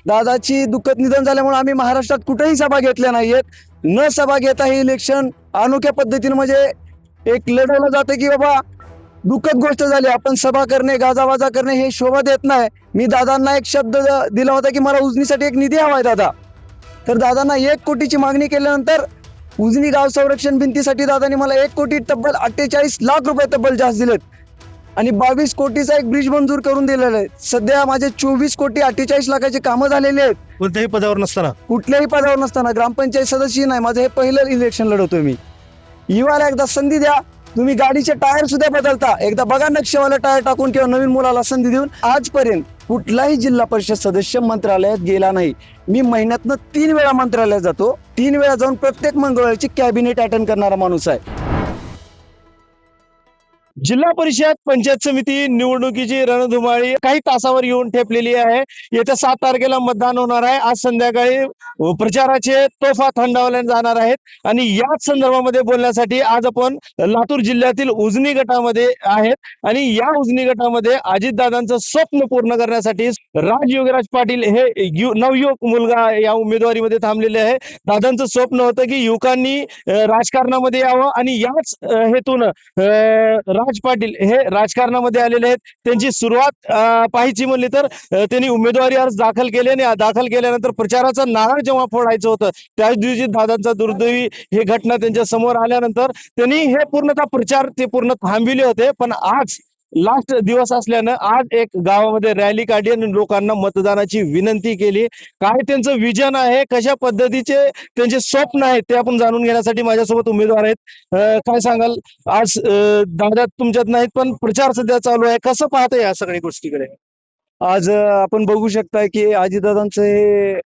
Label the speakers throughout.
Speaker 1: दादाची दुःखद निधन झाल्यामुळे आम्ही महाराष्ट्रात कुठेही सभा घेतल्या नाहीयेत. न सभा घेता हे इलेक्शन अनोख्या पद्धतीने म्हणजे एक लढवलं जातं की बाबा दुःखद गोष्ट झाली, आपण सभा करणे गाजावाजा करणे हे शोभा देत नाही. मी दादांना एक शब्द दिला होता की मला उजनीसाठी एक निधी हवाय दादा. तर दादांना 1 कोटीची मागणी केल्यानंतर उजनी गाव संरक्षण भिंतीसाठी दादांनी मला 1 कोटी तब्बल 48 लाख रुपये तब्बल जास्त दिलेत आणि 22 कोटीचा एक ब्रिज मंजूर करून दिलेला आहे. सध्या माझे 24 कोटी 48 लाखाचे कामं झालेले आहेत.
Speaker 2: कोणत्याही पदावर नसताना
Speaker 1: कुठल्याही पदावर नसताना ग्रामपंचायत सदस्य नाही, माझं हे पहिलं इलेक्शन लढवतोय मी. युवाला एकदा संधी द्या, तुम्ही गाडीचे टायर सुद्धा बदलता, एकदा बघा नक्षीवाला टायर टाकून किंवा नवीन मुलाला संधी देऊन. आजपर्यंत कुठलाही जिल्हा परिषद सदस्य मंत्रालयात गेला नाही. मी महिन्यातनं 3 वेळा मंत्रालयात जातो, 3 वेळा जाऊन प्रत्येक मंगळवारची कॅबिनेट अटेंड करणारा माणूस आहे.
Speaker 2: जिल्हा परिषद पंचायत समिती निवडणुकीची रणधुमाळी काही तासावर येऊन ठेपलेली आहे. येत्या 7 तारखेला मतदान होणार आहे. आज संध्याकाळी प्रचाराचे तोफा थंडावल्या जाणार आहेत आणि याच संदर्भामध्ये बोलण्यासाठी आज आपण लातूर जिल्ह्यातील उजनी गटामध्ये आहेत आणि या उजनी गटामध्ये अजितदादांचं स्वप्न पूर्ण करण्यासाठी राज योगराज पाटील हे नवयुवक मुलगा या उमेदवारीमध्ये थांबलेले आहे. दादांचं स्वप्न होतं की युवकांनी राजकारणामध्ये यावं आणि याच हेतून राज पाटील हे राजकारणामध्ये आलेले आहेत. त्यांची सुरुवात पाहायची म्हणली तर त्यांनी उमेदवारी अर्ज दाखल केले आणि दाखल केल्यानंतर प्रचाराचा नारळ जेव्हा फोडायचं होतं त्याच दिवशी दादांचा दुर्दैवी हे घटना त्यांच्या समोर आल्यानंतर त्यांनी हे पूर्णतः प्रचार ते पूर्ण थांबविले होते. पण आज लास्ट दिवस असल्यानं आज एक गावामध्ये रॅली काढली आणि लोकांना मतदानाची विनंती केली. काय त्यांचं विजन आहे, कशा पद्धतीचे त्यांचे स्वप्न आहेत ते आपण जाणून घेण्यासाठी माझ्यासोबत उमेदवार आहेत. काय सांगाल आज दादा तुमच्यात नाहीत पण प्रचार सध्या चालू आहे, कसं पाहताय या सगळ्या गोष्टीकडे?
Speaker 1: आज आपण बघू शकता की अजितदादांचं हे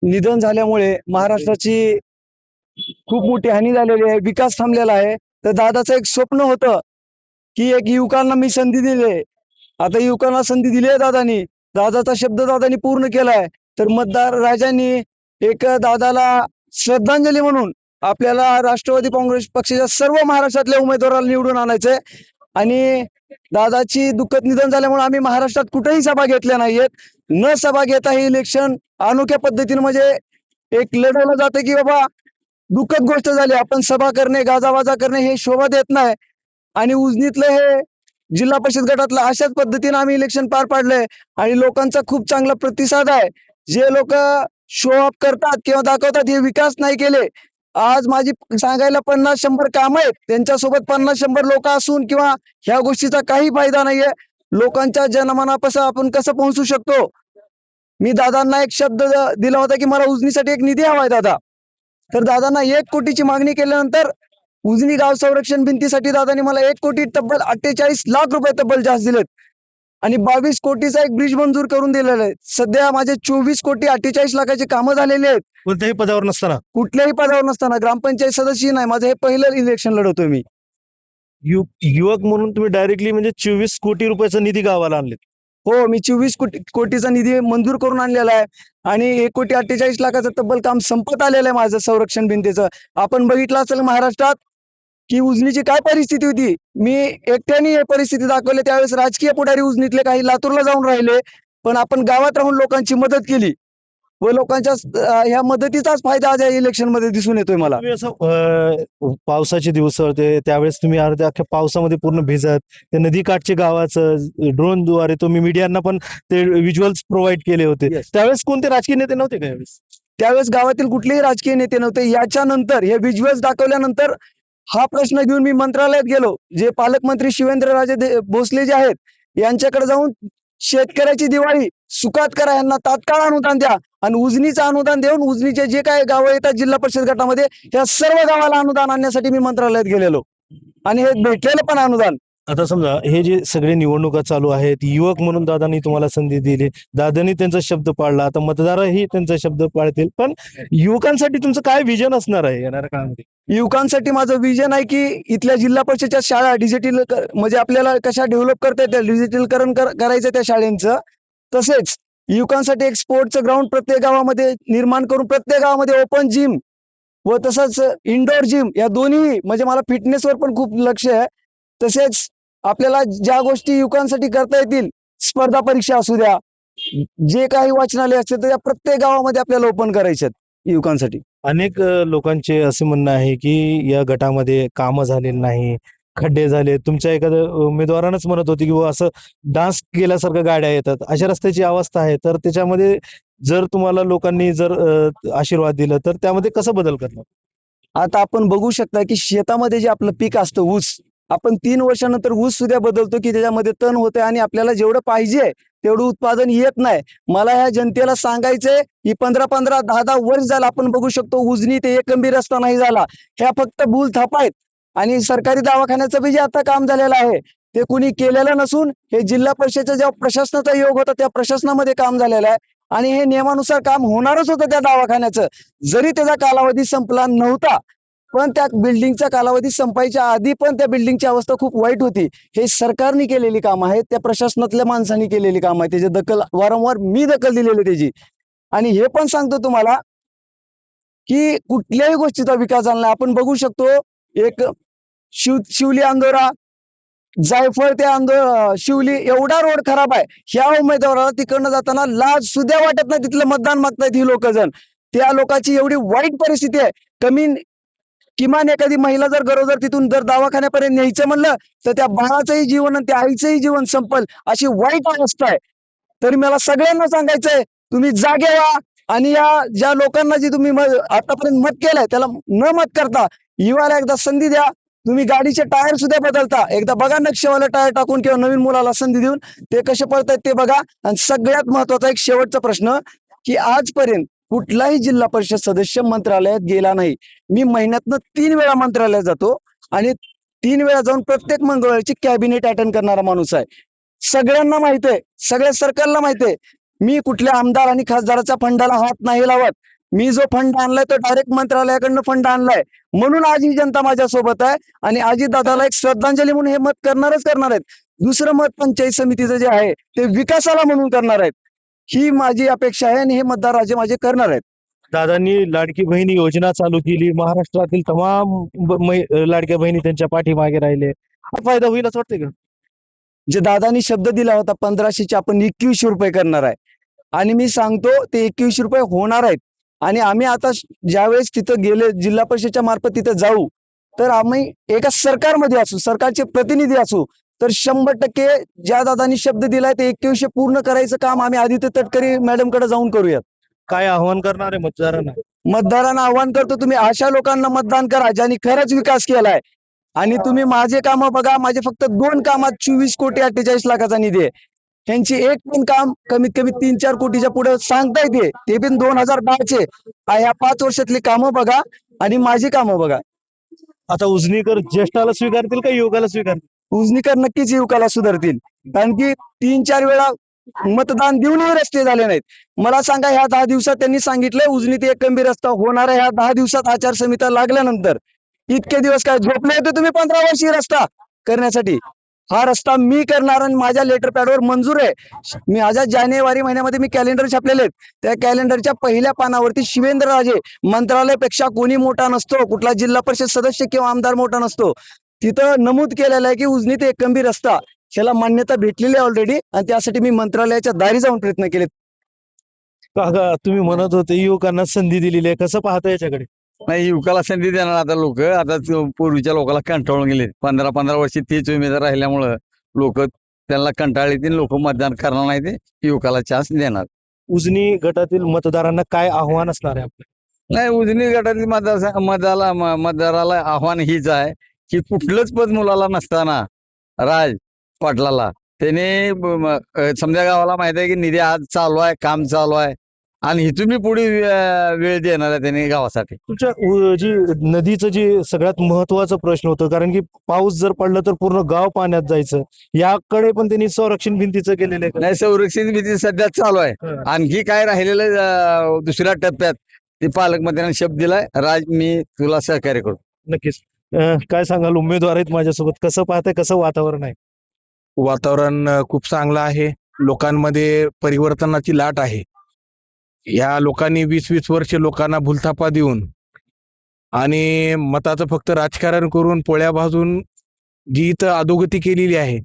Speaker 1: निधन झाल्यामुळे महाराष्ट्राची खूप मोठी हानी झालेली आहे, विकास थांबलेला आहे. तर दादाचं एक स्वप्न होतं की एक युवकांना मी संधी दिली. आता युवकांना संधी दिली आहे दादानी, दादाचा शब्द दादानी पूर्ण केलाय. तर मतदार राजांनी एक दादाला श्रद्धांजली म्हणून आपल्याला राष्ट्रवादी काँग्रेस पक्षाच्या सर्व महाराष्ट्रातल्या उमेदवाराला निवडून आणायचंय आणि दादाची दुःखद निधन झाल्यामुळे आम्ही महाराष्ट्रात कुठेही सभा घेतल्या नाहीयेत. न सभा घेता हे इलेक्शन अनोख्या पद्धतीने म्हणजे एक लढवलं जातं की बाबा दुःखद गोष्ट झाली, आपण सभा करणे गाजावाजा करणे हे शोभा देत नाही. आणि उजनीतलं हे जिल्हा परिषद गटातलं अशाच पद्धतीने आम्ही इलेक्शन पार पाडलंय आणि लोकांचा खूप चांगला प्रतिसाद आहे. जे लोक शो ऑफ करतात किंवा दाखवतात हे विकास नाही केले. आज माझी सांगायला 50-100 काम आहेत, त्यांच्यासोबत 50-100 लोक असून किंवा ह्या गोष्टीचा काही फायदा नाहीये. लोकांच्या जनमनापासून आपण कसं पोहोचू शकतो. मी दादांना एक शब्द दिला होता की मला उजनीसाठी एक निधी हवाय दादा. तर दादांना 1 कोटीची मागणी केल्यानंतर उजनी गाव संरक्षण भिंतीसाठी दादांनी मला 1 कोटी तब्बल 48 लाख रुपये तब्बल जास्त दिलेत आणि 22 कोटीचा एक ब्रिज मंजूर करून दिलेला आहे. सध्या माझे 24 कोटी 48 लाखाचे कामं झालेले आहेत.
Speaker 2: कोणत्याही पदावर नसताना
Speaker 1: कुठल्याही पदावर नसताना ग्रामपंचायत सदस्य नाही, माझं हे पहिलं इलेक्शन लढवतोय मी.
Speaker 2: युवक म्हणून तुम्ही डायरेक्टली म्हणजे 24 कोटी रुपयाचा निधी गावाला आणले.
Speaker 1: हो, मी 24 कोटीचा निधी मंजूर करून आणलेला आहे आणि 1 कोटी 48 लाखाचं तब्बल काम संपत आलेलं आहे माझं संरक्षण भिंतीचं. आपण बघितलं असेल महाराष्ट्रात की उजनीची काय परिस्थिती होती. मी एकट्याने हे परिस्थिती दाखवली. त्यावेळेस राजकीय पुढारी उजनीतले काही लातूरला जाऊन राहिले, पण आपण गावात राहून लोकांची मदत केली व लोकांच्या ह्या मदतीचाच फायदा आज या इलेक्शन मध्ये दिसून येतोय मला.
Speaker 2: तुम्ही असं पावसाचे दिवस होते त्यावेळेस तुम्ही अर्ध्या अख्ख्या पावसामध्ये पूर्ण भिजत ते नदीकाठचे गावाचं ड्रोन द्वारे तुम्ही मीडियांना पण ते व्हिज्युअल्स प्रोव्हाइड केले होते.
Speaker 1: Yes.
Speaker 2: त्यावेळेस कोणते राजकीय नेते नव्हते का यावेळेस?
Speaker 1: त्यावेळेस गावातील कुठलेही राजकीय नेते नव्हते. याच्यानंतर हे व्हिज्युअल्स दाखवल्यानंतर हा प्रश्न घेऊन मी मंत्रालयात गेलो. जे पालकमंत्री शिवेंद्रराजे भोसले जे आहेत यांच्याकडे जाऊन शेतकऱ्याची दिवाळी सुखात करा, यांना तात्काळ अनुदान द्या आणि उजनीचं अनुदान देऊन उजनीचे जे काही गावं येतात जिल्हा परिषद गटामध्ये त्या सर्व गावाला अनुदान आणण्यासाठी मी मंत्रालयात गेलेलो आणि हे भेटलेलं पण अनुदान.
Speaker 2: आता समजा हे जे सगळे निवडणुका चालू आहेत, युवक म्हणून दादांनी तुम्हाला संधी दिली, दादांनी त्यांचा शब्द पाळला, आता मतदारही त्यांचा शब्द पाळतील. पण युवकांसाठी तुमचं काय विजन असणार आहे येणाऱ्या काळामध्ये?
Speaker 1: युवकांसाठी माझं विजन आहे की इथल्या जिल्हा परिषदच्या शाळा डिजिटल म्हणजे आपल्याला कशा डेव्हलप करता येतील, डिजिटलीकरण करायचं त्या शाळेंचं. तसेच युवकांसाठी एक स्पोर्टचं ग्राउंड प्रत्येक गावामध्ये निर्माण करून प्रत्येक गावामध्ये ओपन जिम व तसंच इंडोर जिम या दोन्ही म्हणजे मला फिटनेसवर पण खूप लक्ष आहे. तसेच आपल्याला ज्या गोष्टी युवकांसाठी करता येतील, स्पर्धा परीक्षा असू द्या जे काही वाचनालय असते तर त्या प्रत्येक गावामध्ये आपल्याला ओपन करायचे आहेत युवकांसाठी.
Speaker 2: अनेक लोकांचे असे म्हणणं आहे की या गटामध्ये कामं झालेली नाही, खड्डे झाले. तुमच्या एखाद्या उमेदवारानंच म्हणत होते की बुवा असं डान्स केल्यासारखं गाड्या येतात. अशा रस्त्याची अवस्था आहे. तर त्याच्यामध्ये जर तुम्हाला लोकांनी जर आशीर्वाद दिला तर त्यामध्ये कसं बदल करणार?
Speaker 1: आता आपण बघू शकता की शेतामध्ये जे आपलं पीक असतं ऊस, आपण 3 वर्षानंतर ऊस सुद्धा बदलतो की त्याच्यामध्ये तण होते आणि आपल्याला जेवढं पाहिजे तेवढं उत्पादन येत नाही. मला ह्या जनतेला सांगायचंय की 15-15, 10-10 वर्ष झालं आपण बघू शकतो उजनी ते एकंबी रस्ता नाही झाला. ह्या फक्त भूलथापा आहेत आणि सरकारी दवाखान्याचं बी जे आता काम झालेलं आहे ते कुणी केलेलं नसून हे जिल्हा परिषदेचा जेव्हा प्रशासनाचा योग होता त्या प्रशासनामध्ये काम झालेलं आहे आणि हे नियमानुसार काम होणारच होतं त्या दवाखान्याचं. जरी त्याचा कालावधी संपला नव्हता पण त्या बिल्डिंगचा कालावधी संपायच्या आधी पण त्या बिल्डिंगची अवस्था खूप वाईट होती. हे सरकारने केलेली काम आहेत, त्या प्रशासनातल्या माणसांनी केलेली काम आहे. त्याची दखल वारंवार मी दखल दिलेली त्याची. आणि हे पण सांगतो तुम्हाला की कुठल्याही गोष्टीचा विकास झाला नाही. आपण बघू शकतो एक शिवली अंदोरा जायफळ ते शिवली एवढा रोड खराब आहे. ह्या उमेदवाराला तिकडनं जाताना लाज सुद्धा वाटत नाही. तिथलं मतदान मागतायत ही लोक जण. त्या लोकांची एवढी वाईट परिस्थिती आहे. किमान एखादी महिला जर गरोदर तिथून जर दवाखान्यापर्यंत न्यायचं म्हणलं तर त्या बाळाचंही जीवन आणि त्या आईचंही जीवन संपल अशी वाईट अवस्था आहे. तरी मला सगळ्यांना सांगायचंय तुम्ही जागे व्हा आणि या ज्या लोकांना जी तुम्ही आतापर्यंत मत केलंय त्याला न मत करता युवाला एकदा संधी द्या. तुम्ही गाडीचे टायर सुद्धा बदलता. एकदा बघा नक्षीवाले टायर टाकून किंवा नवीन मुलाला संधी देऊन ते कसे पळतायत ते बघा. आणि सगळ्यात महत्वाचा एक शेवटचा प्रश्न की आजपर्यंत कुठलाही जिल्हा परिषद सदस्य मंत्रालयात गेला नाही. मी महिन्यातनं 3 वेळा मंत्रालयात जातो आणि 3 वेळा जाऊन प्रत्येक मंगळवारची कॅबिनेट अटेंड करणारा माणूस आहे. सगळ्यांना माहित आहे, सगळ्या सरकारला माहित आहे. मी कुठल्या आमदार आणि खासदाराच्या फंडाला हात नाही लावत. मी जो फंड आणलाय तो डायरेक्ट मंत्रालयाकडनं फंड आणलाय. म्हणून आज ही जनता माझ्या सोबत आहे आणि अजितदादाला एक श्रद्धांजली म्हणून हे मत करणार आहेत. दुसरं मत पंचायत समितीचं जे आहे ते विकासाला म्हणून करणार आहेत. ही माझी अपेक्षा आहे आणि हे मतदार राजे माझे करणार आहेत.
Speaker 2: दादांनी लाडकी बहीण योजना चालू केली. महाराष्ट्रातील तमाम लाडक्या बहिणी त्यांच्या पाठीमागे राहिले. हा फायदा होईल असं वाटतंय का?
Speaker 1: जे दादानी शब्द दिला होता 1500चे आपण 2100 रुपये करणार आहे आणि मी सांगतो ते 2100 रुपये होणार आहेत. आणि आम्ही आता ज्यावेळेस तिथं गेले जिल्हा परिषदेच्या मार्फत तिथं जाऊ तर आम्ही एका सरकारमध्ये असू, सरकारचे प्रतिनिधी असू तर 100% ज्या दादानी शब्द दिलाय ते 2100 पूर्ण करायचं काम आम्ही आदित्य तटकरे मॅडमकडे जाऊन करूयात.
Speaker 2: काय आव्हान करणार आहे मतदारांना?
Speaker 1: मतदारांना आव्हान करतो तुम्ही अशा लोकांना मतदान करा ज्यांनी खरंच विकास केलाय. आणि तुम्ही माझे काम बघा. माझे फक्त 2 कामात 24,48,00,000 निधी आहे. त्यांची एक पण काम कमीत कमी 3-4 कोटीच्या पुढे सांगता येते ते पण 2010चे. ह्या 5 वर्षातली कामं बघा आणि माझी कामं बघा.
Speaker 2: आता उजनीकर ज्येष्ठाला स्वीकारतील का युवकाला स्वीकारतील?
Speaker 1: उजनीकर नक्कीच युवकाला सुधारतील. कारण की 3-4 वेळा मतदान देऊनही रस्ते झाले नाहीत. मला सांगा ह्या 10 दिवसात त्यांनी सांगितलंय उजनी ते एकंबी रस्ता होणार आहे. ह्या 10 दिवसात आचारसंहिता लागल्यानंतर इतके दिवस काय झोपले होते तुम्ही 15 वर्षी रस्ता करण्यासाठी? हा रस्ता मी करणार आणि माझ्या लेटर पॅडवर मंजूर आहे. मी माझ्या जानेवारी महिन्यामध्ये मी कॅलेंडर छापलेले आहेत. त्या कॅलेंडरच्या पहिल्या पानावरती शिवेंद्रराजे मंत्रालयापेक्षा कोणी मोठा नसतो, कुठला जिल्हा परिषद सदस्य किंवा आमदार मोठा नसतो. तिथं नमूद केलेलं आहे की उजनी ते एकंबी रस्ता ह्याला मान्यता भेटलेली आहे ऑलरेडी आणि त्यासाठी मी मंत्रालयाच्या दारी जाऊन प्रयत्न केलेत.
Speaker 2: काका तुम्ही म्हणत होते युवकांना संधी दिलेली आहे. कसं पाहता याच्याकडे?
Speaker 3: नाही युवकाला संधी देणार आता लोक आता पूर्वीच्या लोकांना कंटाळून गेले 15-15 वर्षी तेच उमेदवार राहिल्यामुळं लोक त्यांना कंटाळले ते लोक मतदान करणार नाही ते युवकाला चान्स देणार.
Speaker 2: उजनी गटातील मतदारांना काय आव्हान असणार आहे आपलं?
Speaker 3: नाही उजनी गटातील मतदाराला आव्हान हीच आहे की कुठलंच पद मुलाला नसताना राज पाटलाला त्याने समजा गावाला माहित आहे की निधी आज चालू आहे, काम चालू आहे आणि इथून मी पुढे वेळ देणार आहे त्याने गावासाठी.
Speaker 2: तुमच्या जी नदीचं जे सगळ्यात महत्वाचा प्रश्न होतं कारण की पाऊस जर पडला तर पूर्ण गाव पाण्यात जायचं. याकडे पण त्यांनी संरक्षण भिंतीचं केलेलं आहे का?
Speaker 3: नाही संरक्षण भीती सध्या चालू आहे.
Speaker 2: हं.
Speaker 3: आणखी काय राहिलेलं दुसऱ्या टप्प्यात ते पालकमंत्र्यांनी शब्द दिलाय राज मी तुला सहकार्य करतो.
Speaker 2: नक्कीच. काय सांगाल उमेदवार आहेत माझ्यासोबत कसं पाहताय कसं वातावरण आहे?
Speaker 4: वातावरण खूप चांगलं आहे. लोकांमध्ये परिवर्तनाची लाट आहे. या लोकांनी 20-20 वर्ष लोकांना भूलथापा देऊन आणि मताचं फक्त राजकारण करून पोळ्या भाजून जी इथं अधोगती केलेली आहे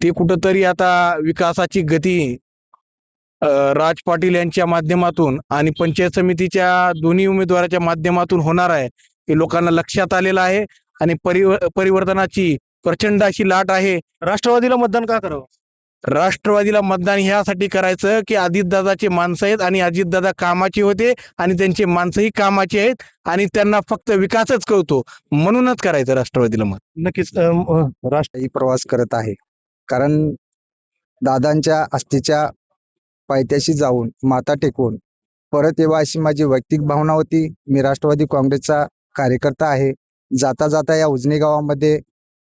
Speaker 4: ते कुठंतरी आता विकासाची गती राज पाटील यांच्या माध्यमातून आणि पंचायत समितीच्या दोन्ही उमेदवाराच्या माध्यमातून होणार आहे हे लोकांना लक्षात आलेलं आहे आणि परिवर्तनाची प्रचंड अशी लाट आहे.
Speaker 2: राष्ट्रवादीला मतदान का करावं?
Speaker 4: राष्ट्रवादीला मतदान ह्यासाठी करायचं की अजितदादाचे माणसं आहेत आणि अजितदादा कामाचे होते आणि त्यांचे माणसंही कामाचे आहेत आणि त्यांना फक्त विकासच कळतो म्हणूनच करायचं राष्ट्रवादीला मत.
Speaker 2: नक्कीच
Speaker 1: ही प्रवास करत आहे. कारण दादांच्या अस्थीच्या पायथ्याशी जाऊन माथा टेकून परत यावं अशी माझी वैयक्तिक भावना होती. मी राष्ट्रवादी काँग्रेसचा कार्यकर्ता आहे. जाता जाता या उजनी गावामध्ये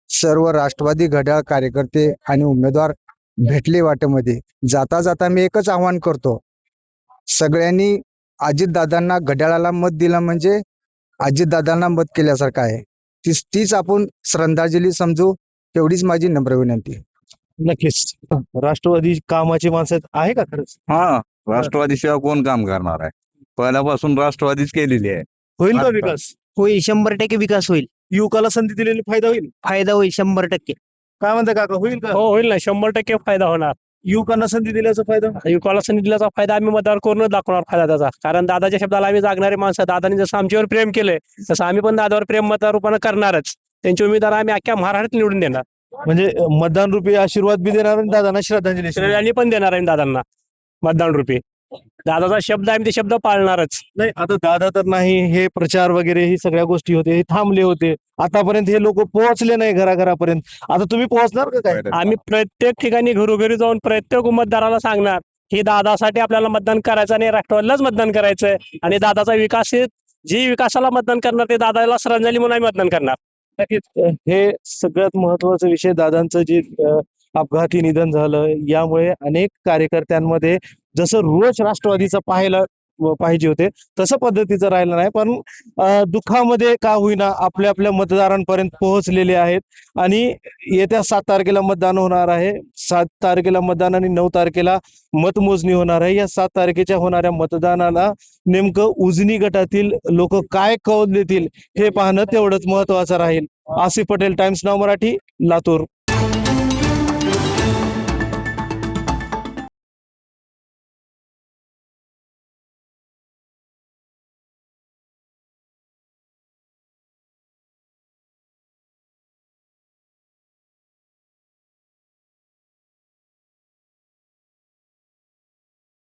Speaker 1: सर्व राष्ट्रवादी घड्याळ कार्यकर्ते आणि उमेदवार भेटले वाटेमध्ये. जाता जाता मी एकच आवाहन करतो, सगळ्यांनी अजितदादांना घड्याळाला मत दिलं म्हणजे अजितदादांना मत केल्यासारखं आहे. तीच आपण श्रद्धांजली समजू, तेवढीच माझी नम्र विनंती.
Speaker 2: नक्कीच राष्ट्रवादी कामाची माणसं आहे का खरंच?
Speaker 3: हा, राष्ट्रवादीशिवाय कोण काम करणार आहे? पहिल्यापासून राष्ट्रवादीच केलेली आहे.
Speaker 2: होईल का
Speaker 3: आता.
Speaker 2: विकास?
Speaker 5: होईल, 100% विकास होईल.
Speaker 2: युवकाला संधी दिलेली फायदा होईल.
Speaker 5: फायदा होईल 100%.
Speaker 2: काय म्हणता काका, होईल का?
Speaker 6: हो होईल ना, 100% फायदा होणार.
Speaker 2: युवकांना संधी दिल्याचा फायदा.
Speaker 6: युवकाला संधी दिल्याचा फायदा आम्ही मतदार करून दाखवणार फायदा त्याचा. कारण दादाच्या शब्दाला आम्ही जागणारे माणसं. दादाने जसं आमच्यावर प्रेम केलंय तसं आम्ही पण दादावर प्रेम मतदार रूपानं करणारच. त्यांचे उमेदवार आम्ही अख्ख्या महाराष्ट्रात निवडून देणार.
Speaker 2: म्हणजे मतदान रूपी आशीर्वाद बी देणार आणि दादांना श्रद्धांजली देणार.
Speaker 6: रॅली पण देणार आहे दादांना मतदान रूपी. दादाचा शब्द आहे, ते शब्द पाळणारच.
Speaker 2: नाही, आता दादा तर नाही, हे प्रचार वगैरे ही सगळ्या गोष्टी होते, हे थांबले होते. आतापर्यंत हे लोक पोहोचले नाही घराघरापर्यंत. आता तुम्ही पोहोचणार का काय?
Speaker 6: आम्ही प्रत्येक ठिकाणी घरोघरी जाऊन प्रत्येक मतदाराला सांगणार की दादासाठी आपल्याला मतदान करायचं आणि राष्ट्रवादीलाच मतदान करायचंय आणि दादाचा विकास जी विकासाला मतदान करणार ते दादाला श्रद्धांजली म्हणून आम्ही मतदान करणार.
Speaker 2: नक्कीच हे सगळ्यात महत्वाचा विषय, दादांचं जे अपघाती निधन झालं यामुळे अनेक कार्यकर्त्यांमध्ये जसं रोष राष्ट्रवादीचा पाहिजे होते तसं पद्धतीचं राहिलं नाही. पण दुःखामध्ये का होईना आपल्या आपल्या मतदारांपर्यंत पोहोचलेले आहेत आणि येत्या 7 तारखेला मतदान होणार आहे. 7 तारखेला मतदान आणि 9 तारखेला मतमोजणी होणार आहे. या 7 तारखेच्या होणाऱ्या मतदानाला नेमकं उजनी गटातील लोक काय कौल देतील हे पाहणं तेवढंच महत्वाचं राहील. आसिफ पटेल, टाइम्स नाव मराठी, लातूर.